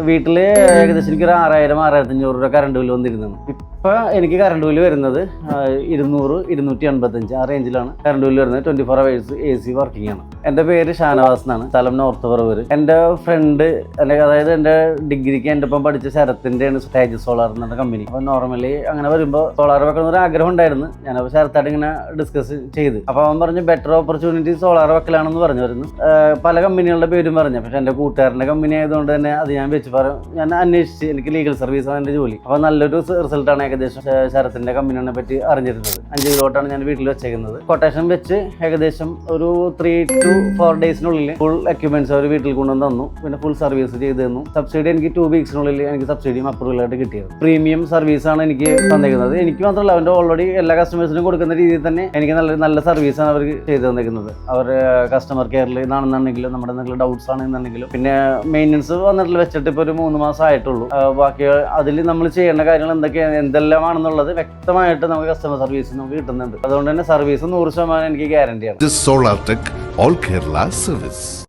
വീട്ടിൽ ഏകദേശം എനിക്കൊരു 6000-6500 രൂപ കറണ്ട് ബില്ല് വന്നിരുന്നു. ഇപ്പൊ എനിക്ക് കറണ്ട് ബില്ല് വരുന്നത് 200-285 ആ റേഞ്ചിലാണ് കറണ്ട് ബില്ല് വരുന്നത്. 24 hours AC വർക്കിംഗ് ആണ്. എൻ്റെ പേര് ഷാനവാസ് എന്നാണ്, സ്ഥലം നോർത്ത് പറവൂർ. എൻ്റെ ഫ്രണ്ട് അതായത് എൻ്റെ ഡിഗ്രിക്ക് എൻ്റെ ഒപ്പം പഠിച്ച ശരത്തിൻ്റെ ആണ് സ്റ്റേജ് സോളാർ എന്ന കമ്പനി. അപ്പോൾ നോർമലി അങ്ങനെ വരുമ്പോൾ സോളാർ വെക്കണം ഒരു ആഗ്രഹം ഉണ്ടായിരുന്നു. ഞാനപ്പോൾ ശരത്തായിട്ട് ഇങ്ങനെ ഡിസ്കസ് ചെയ്ത്, അപ്പോൾ അവൻ പറഞ്ഞു ബെറ്റർ ഓപ്പർച്യൂണിറ്റി സോളാർ വെക്കലാണെന്ന് പറഞ്ഞു വരുന്നു. പല കമ്പനികളുടെ പേരും പറഞ്ഞു. പക്ഷെ എൻ്റെ കൂട്ടുകാരൻ്റെ കമ്പനി ആയതുകൊണ്ട് തന്നെ അത് ഞാൻ അന്വേഷിച്ച്, എനിക്ക് ലീഗൽ സർവീസാണ് എൻ്റെ ജോലി. അപ്പോൾ നല്ലൊരു റിസൾട്ടാണ് ഏകദേശം ശരത്തിൻ്റെ കമ്പനിയെ പറ്റി അറിഞ്ഞിരുന്നത്. 5 കിലോട്ടാണ് ഞാൻ വീട്ടിൽ വെച്ചേക്കുന്നത്. കൊട്ടേഷൻ വെച്ച് ഏകദേശം ഒരു 3 to 4 ഡേയ്സിനുള്ളിൽ ഫുൾ എക്യുപ്മെന്റ്സ് അവർ വീട്ടിൽ കൊണ്ടുവന്ന് തന്നു. പിന്നെ ഫുൾ സർവീസ് ചെയ്ത് തന്നു. സബ്സിഡി എനിക്ക് 2 വീക്സിനുള്ളിൽ എനിക്ക് സബ്സിഡിയും അപ്രൂവലായിട്ട് കിട്ടിയത്. പ്രീമിയം സർവീസാണ് എനിക്ക് തന്നേക്കുന്നത്. എനിക്ക് മാത്രമല്ല, അവൻ്റെ ഓൾറെഡി എല്ലാ കസ്റ്റമേഴ്സിനും കൊടുക്കുന്ന രീതിയിൽ തന്നെ എനിക്ക് നല്ല സർവീസാണ് അവർ ചെയ്ത് തന്നേക്കുന്നത്. അവർ കസ്റ്റമർ കെയറിൽ നിന്നാണെന്നുണ്ടെങ്കിലും നമ്മുടെ എന്തെങ്കിലും ഡൗട്ട്സ് ആണെന്നുണ്ടെങ്കിലും, പിന്നെ മെയിൻ്റനൻസ് വന്നിട്ട് വെച്ചിട്ട് ഇപ്പോൾ ഒരു 3 മാസം ആയിട്ടുള്ളൂ. ബാക്കി അതിൽ നമ്മൾ ചെയ്യേണ്ട കാര്യങ്ങൾ എന്തെല്ലാമാണെന്നുള്ളത് വ്യക്തമായിട്ട് നമുക്ക് കസ്റ്റമർ സർവീസ് നമുക്ക് കിട്ടുന്നുണ്ട്. അതുകൊണ്ട് തന്നെ സർവീസ് 100% എനിക്ക് ഗ്യാരണ്ടിയാണ്. Solartech All Kerala Service.